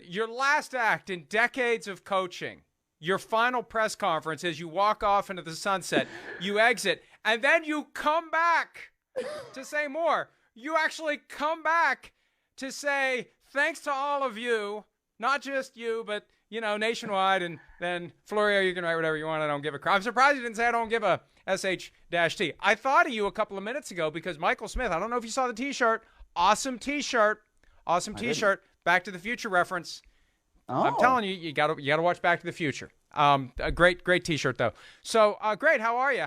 Your last act in decades of coaching, your final press conference as you walk off into the sunset, you exit, and then you come back to say more. You actually come back to say, thanks to all of you, not just you, but, nationwide, and then, Florio, you can write whatever you want. I don't give a crap. I'm surprised you didn't say I don't give a SH-T. I thought of you a couple of minutes ago because Michael Smith, I don't know if you saw the T-shirt. Awesome T-shirt. Back to the Future reference. Oh. I'm telling you, you gotta watch Back to the Future. A great T-shirt though. So great. How are you?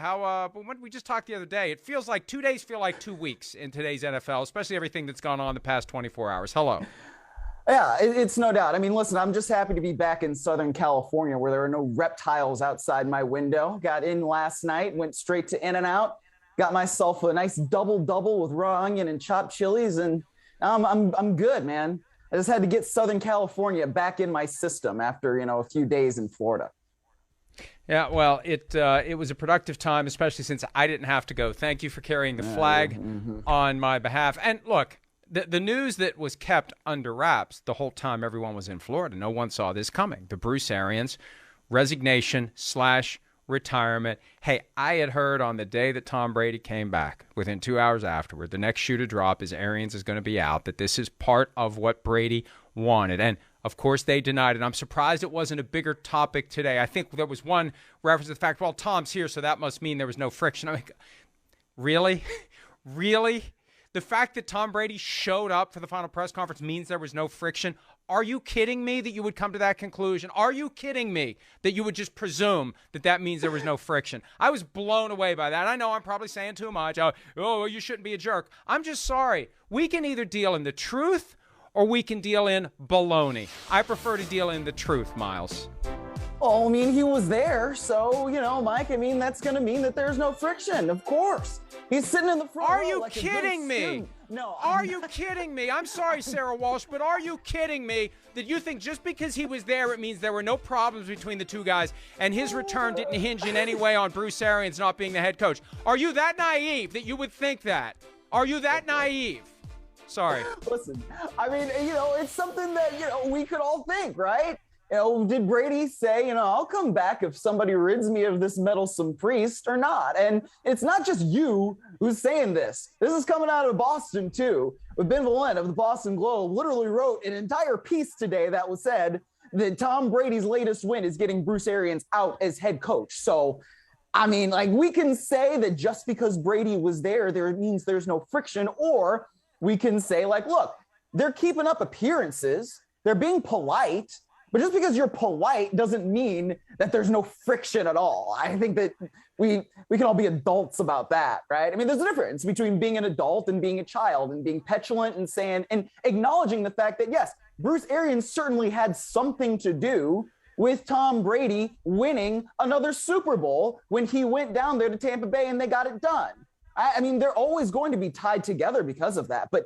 When we just talked the other day, it feels like 2 days feel like 2 weeks in today's NFL, especially everything that's gone on the past 24 hours. Hello. Yeah, it's no doubt. I mean, listen, I'm just happy to be back in Southern California where there are no reptiles outside my window. Got in last night, went straight to In-N-Out, got myself a nice double with raw onion and chopped chilies, and I'm good, man. I just had to get Southern California back in my system after, a few days in Florida. Yeah, well, it was a productive time, especially since I didn't have to go. Thank you for carrying the flag on my behalf. And look, the news that was kept under wraps the whole time everyone was in Florida, no one saw this coming. The Bruce Arians resignation/retirement. Hey, I had heard on the day that Tom Brady came back, within 2 hours afterward, the next shoe to drop is Arians is going to be out, that this is part of what Brady wanted. And, of course, they denied it. I'm surprised it wasn't a bigger topic today. I think there was one reference to the fact, well, Tom's here, so that must mean there was no friction. I mean, really? Really? The fact that Tom Brady showed up for the final press conference means there was no friction? Are you kidding me that you would come to that conclusion? Are you kidding me that you would just presume that that means there was no friction? I was blown away by that. I know I'm probably saying too much. Oh, you shouldn't be a jerk. I'm just sorry. We can either deal in the truth or we can deal in baloney. I prefer to deal in the truth, Myles. Oh, I mean, he was there, so, Mike, that's going to mean that there's no friction, of course. He's sitting in the front row. Are you kidding me? No. Are you kidding me? I'm sorry, Sarah Walsh, but are you kidding me that you think just because he was there, it means there were no problems between the two guys and his return didn't hinge in any way on Bruce Arians not being the head coach? Are you that naive that you would think that? Are you that naive? Sorry. Listen, it's something that, we could all think, right? Did Brady say, I'll come back if somebody rids me of this meddlesome priest or not? And it's not just you who's saying this. This is coming out of Boston, too. Ben Valent of the Boston Globe literally wrote an entire piece today that was said that Tom Brady's latest win is getting Bruce Arians out as head coach. So, we can say that just because Brady was there means there's no friction, or we can say, look, they're keeping up appearances. They're being polite. But just because you're polite doesn't mean that there's no friction at all. I think that we can all be adults about that, right? There's a difference between being an adult and being a child and being petulant and saying and acknowledging the fact that, yes, Bruce Arians certainly had something to do with Tom Brady winning another Super Bowl when he went down there to Tampa Bay and they got it done. They're always going to be tied together because of that. But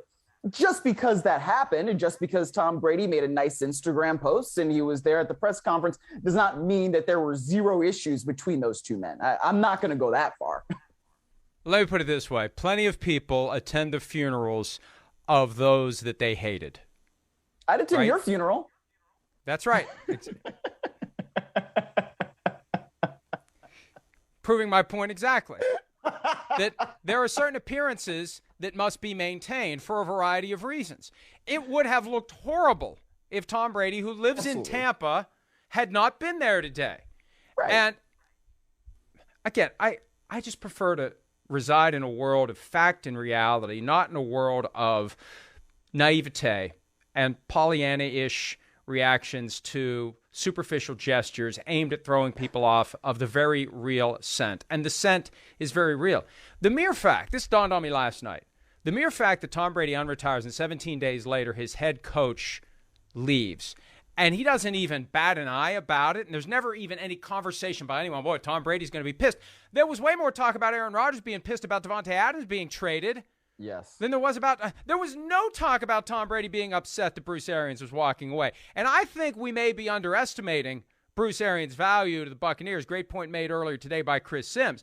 just because that happened and just because Tom Brady made a nice Instagram post and he was there at the press conference does not mean that there were zero issues between those two men. I'm not going to go that far. Let me put it this way. Plenty of people attend the funerals of those that they hated. I'd attend your funeral. That's right. Proving my point exactly. That there are certain appearances that must be maintained for a variety of reasons. It would have looked horrible if Tom Brady, who lives in Tampa, had not been there today. Right. And again, I just prefer to reside in a world of fact and reality, not in a world of naivete and Pollyanna-ish reactions to superficial gestures aimed at throwing people off of the very real scent. And the scent is very real. The mere fact, this dawned on me last night, the mere fact that Tom Brady unretires and 17 days later his head coach leaves, and he doesn't even bat an eye about it, and there's never even any conversation by anyone, boy, Tom Brady's going to be pissed. There was way more talk about Aaron Rodgers being pissed about Devontae Adams being traded. Yes. Then there was no talk about Tom Brady being upset that Bruce Arians was walking away. And I think we may be underestimating Bruce Arians' value to the Buccaneers. Great point made earlier today by Chris Sims.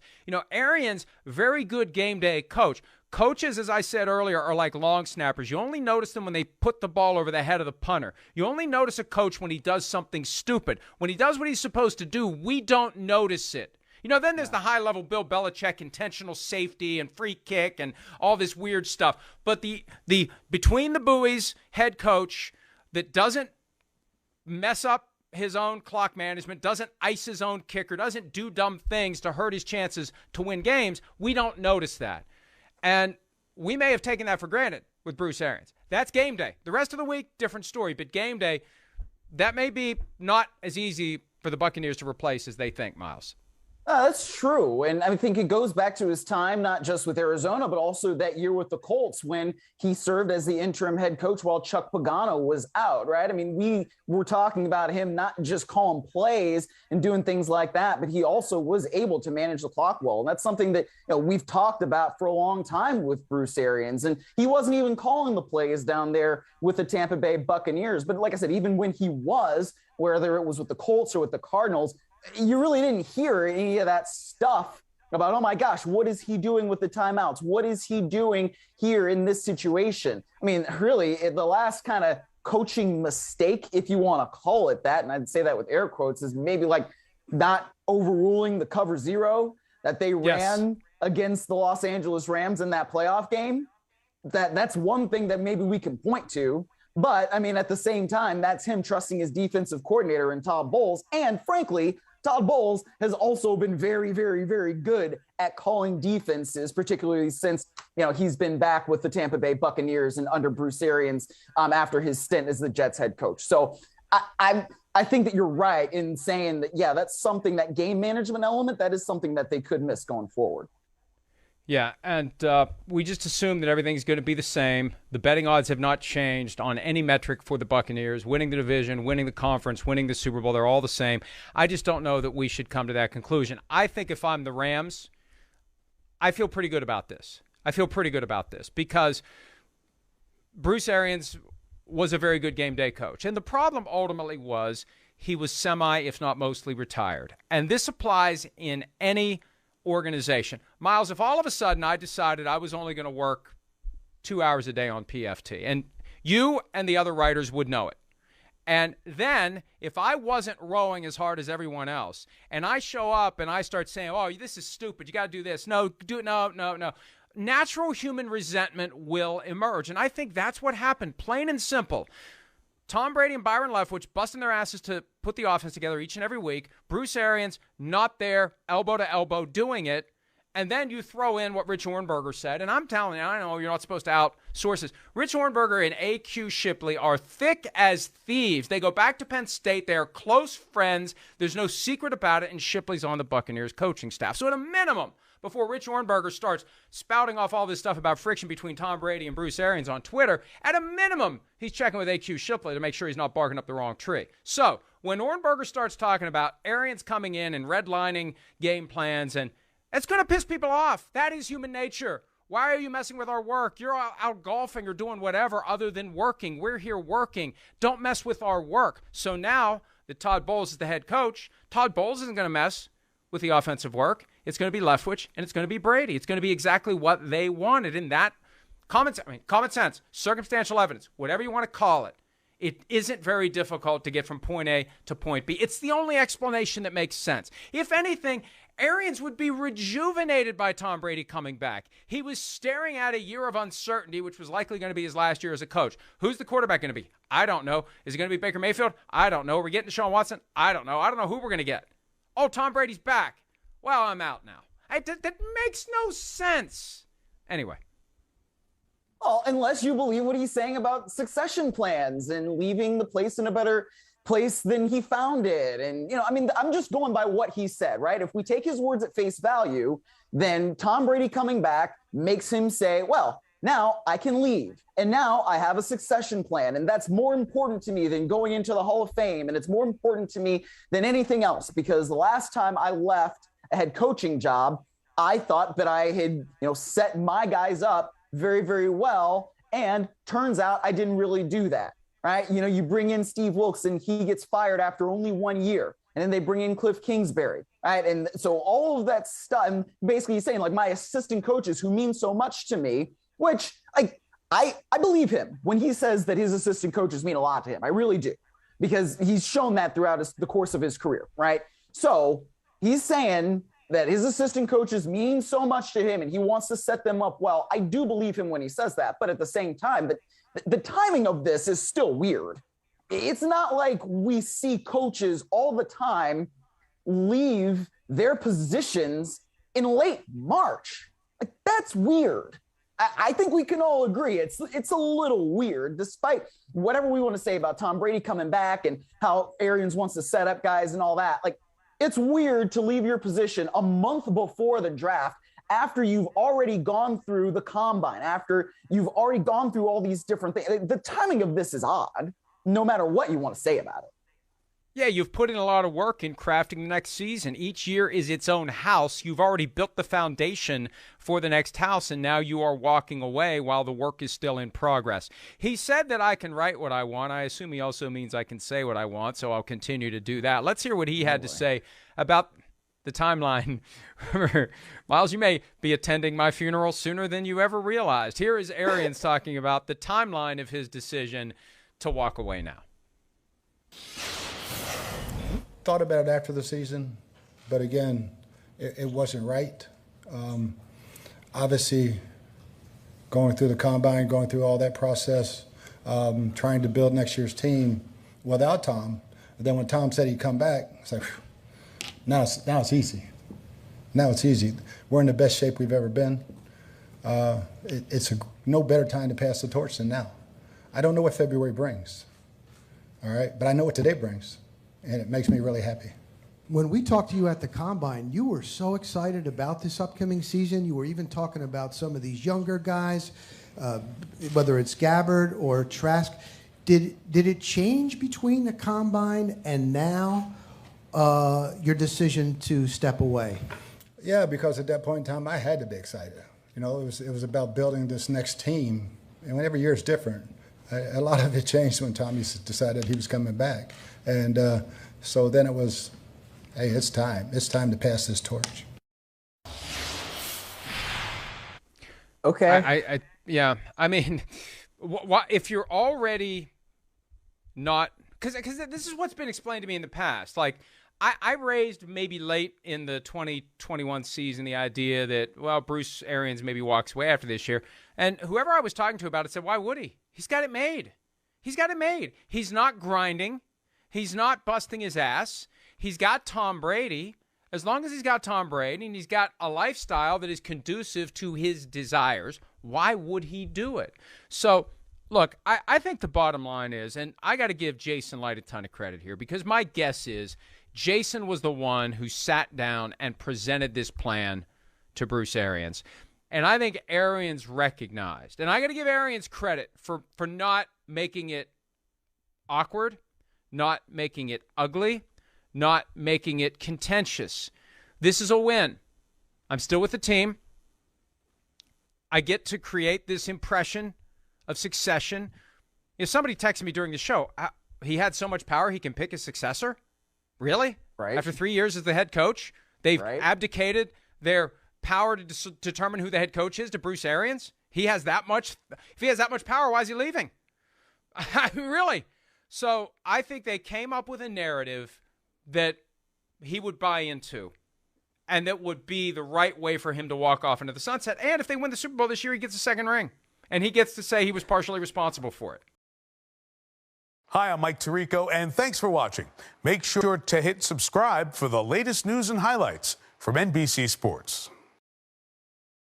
Arians, very good game day coach. Coaches, as I said earlier, are like long snappers. You only notice them when they put the ball over the head of the punter. You only notice a coach when he does something stupid. When he does what he's supposed to do, we don't notice it. Then there's the high-level Bill Belichick intentional safety and free kick and all this weird stuff. But the between the buoys head coach that doesn't mess up his own clock management, doesn't ice his own kicker, doesn't do dumb things to hurt his chances to win games, we don't notice that. And we may have taken that for granted with Bruce Arians. That's game day. The rest of the week, different story. But game day, that may be not as easy for the Buccaneers to replace as they think, Myles. That's true. And I think it goes back to his time, not just with Arizona, but also that year with the Colts when he served as the interim head coach while Chuck Pagano was out, right? I mean, we were talking about him not just calling plays and doing things like that, but he also was able to manage the clock well. And that's something that we've talked about for a long time with Bruce Arians. And he wasn't even calling the plays down there with the Tampa Bay Buccaneers. But like I said, even when he was, whether it was with the Colts or with the Cardinals, you really didn't hear any of that stuff about, oh my gosh, what is he doing with the timeouts? What is he doing here in this situation? I mean, really, the last kind of coaching mistake, if you want to call it that, and I'd say that with air quotes, is maybe like not overruling the cover zero that they ran against the Los Angeles Rams in that playoff game. That's one thing that maybe we can point to. But, I mean, at the same time, that's him trusting his defensive coordinator in Todd Bowles. And frankly, Todd Bowles has also been very, very, very good at calling defenses, particularly since, he's been back with the Tampa Bay Buccaneers and under Bruce Arians after his stint as the Jets head coach. So I think that you're right in saying that, that's something, that game management element, that is something that they could miss going forward. Yeah, and we just assume that everything's going to be the same. The betting odds have not changed on any metric for the Buccaneers. Winning the division, winning the conference, winning the Super Bowl, they're all the same. I just don't know that we should come to that conclusion. I think if I'm the Rams, I feel pretty good about this. Because Bruce Arians was a very good game day coach. And the problem ultimately was he was semi, if not mostly, retired. And this applies in any organization. Myles, if all of a sudden I decided I was only going to work 2 hours a day on PFT, and you and the other writers would know it, and then if I wasn't rowing as hard as everyone else, and I show up and I start saying, oh, this is stupid, you got to do this, no, natural human resentment will emerge. And I think that's what happened, plain and simple. Tom Brady and Byron Leftwich busting their asses to put the offense together each and every week. Bruce Arians not there, elbow to elbow, doing it. And then you throw in what Rich Ohrnberger said. And I'm telling you, I know you're not supposed to outsource this. Rich Ohrnberger and A.Q. Shipley are thick as thieves. They go back to Penn State. They are close friends. There's no secret about it. And Shipley's on the Buccaneers coaching staff. So at a minimum, before Rich Ohrnberger starts spouting off all this stuff about friction between Tom Brady and Bruce Arians on Twitter, at a minimum, he's checking with A.Q. Shipley to make sure he's not barking up the wrong tree. So when Ohrnberger starts talking about Arians coming in and redlining game plans, and it's going to piss people off. That is human nature. Why are you messing with our work? You're out golfing or doing whatever other than working. We're here working. Don't mess with our work. So now that Todd Bowles is the head coach, Todd Bowles isn't going to mess with the offensive work. It's going to be Leftwich, and it's going to be Brady. It's going to be exactly what they wanted. In that common sense, circumstantial evidence, whatever you want to call it, it isn't very difficult to get from point A to point B. It's the only explanation that makes sense. If anything, Arians would be rejuvenated by Tom Brady coming back. He was staring at a year of uncertainty, which was likely going to be his last year as a coach. Who's the quarterback going to be? I don't know. Is it going to be Baker Mayfield? I don't know. Are we getting Deshaun Watson? I don't know. I don't know who we're going to get. Oh, Tom Brady's back. Well, I'm out now. That makes no sense. Anyway. Well, unless you believe what he's saying about succession plans and leaving the place in a better place than he found it. And, I'm just going by what he said, right? If we take his words at face value, then Tom Brady coming back makes him say, well, now I can leave. And now I have a succession plan. And that's more important to me than going into the Hall of Fame. And it's more important to me than anything else, because the last time I left a head coaching job, I thought that I had, set my guys up very, very well. And turns out I didn't really do that, right? You bring in Steve Wilkes and he gets fired after only 1 year. And then they bring in Cliff Kingsbury. right? And so all of that stuff, and basically he's saying like my assistant coaches who mean so much to me, which I believe him when he says that his assistant coaches mean a lot to him. I really do, because he's shown that throughout the course of his career, right? So he's saying that his assistant coaches mean so much to him and he wants to set them up well. I do believe him when he says that, but at the same time, the timing of this is still weird. It's not like we see coaches all the time leave their positions in late March. Like, that's weird. I think we can all agree it's a little weird, despite whatever we want to say about Tom Brady coming back and how Arians wants to set up guys and all that. Like, it's weird to leave your position a month before the draft after you've already gone through the combine, after you've already gone through all these different things. The timing of this is odd, no matter what you want to say about it. Yeah, you've put in a lot of work in crafting the next season. Each year is its own house. You've already built the foundation for the next house, and now you are walking away while the work is still in progress. He said that I can write what I want. I assume he also means I can say what I want, so I'll continue to do that. Let's hear what he had to say about the timeline. Myles, you may be attending my funeral sooner than you ever realized. Here is Arians talking about the timeline of his decision to walk away now. Thought about it after the season, but again, it wasn't right. Obviously, going through the combine, going through all that process, trying to build next year's team without Tom. But then when Tom said he'd come back, it's like, now it's easy. Now it's easy. We're in the best shape we've ever been. It's no better time to pass the torch than now. I don't know what February brings, all right? But I know what today brings. And it makes me really happy. When we talked to you at the Combine, you were so excited about this upcoming season. You were even talking about some of these younger guys, whether it's Gabbard or Trask. Did it change between the Combine and now your decision to step away? Yeah, because at that point in time, I had to be excited. You know, it was about building this next team. And every year is different. A lot of it changed when Tommy decided he was coming back. And so then it was, hey, it's time. It's time to pass this torch. Okay. Yeah. I mean, if you're already not, because this is what's been explained to me in the past. Like, I raised maybe late in the 2021 season the idea that, well, Bruce Arians maybe walks away after this year. And whoever I was talking to about it said, why would he? He's got it made. He's got it made. He's not grinding. He's not busting his ass. He's got Tom Brady. As long as he's got Tom Brady and he's got a lifestyle that is conducive to his desires, why would he do it? So, look, I think the bottom line is, and I got to give Jason Light a ton of credit here, because my guess is Jason was the one who sat down and presented this plan to Bruce Arians. And I think Arians recognized, and I got to give Arians credit for not making it awkward, not making it ugly, not making it contentious. This is a win. I'm still with the team. I get to create this impression of succession. If somebody texted me during the show, he had so much power he can pick his successor? Really? Right. After 3 years as the head coach, they've Right. abdicated their power to determine who the head coach is to Bruce Arians? He has that much. If he has that much power, why is he leaving? Really? So I think they came up with a narrative that he would buy into and that would be the right way for him to walk off into the sunset. And if they win the Super Bowl this year, he gets a second ring. And he gets to say he was partially responsible for it. Hi, I'm Mike Tirico, and thanks for watching. Make sure to hit subscribe for the latest news and highlights from NBC Sports.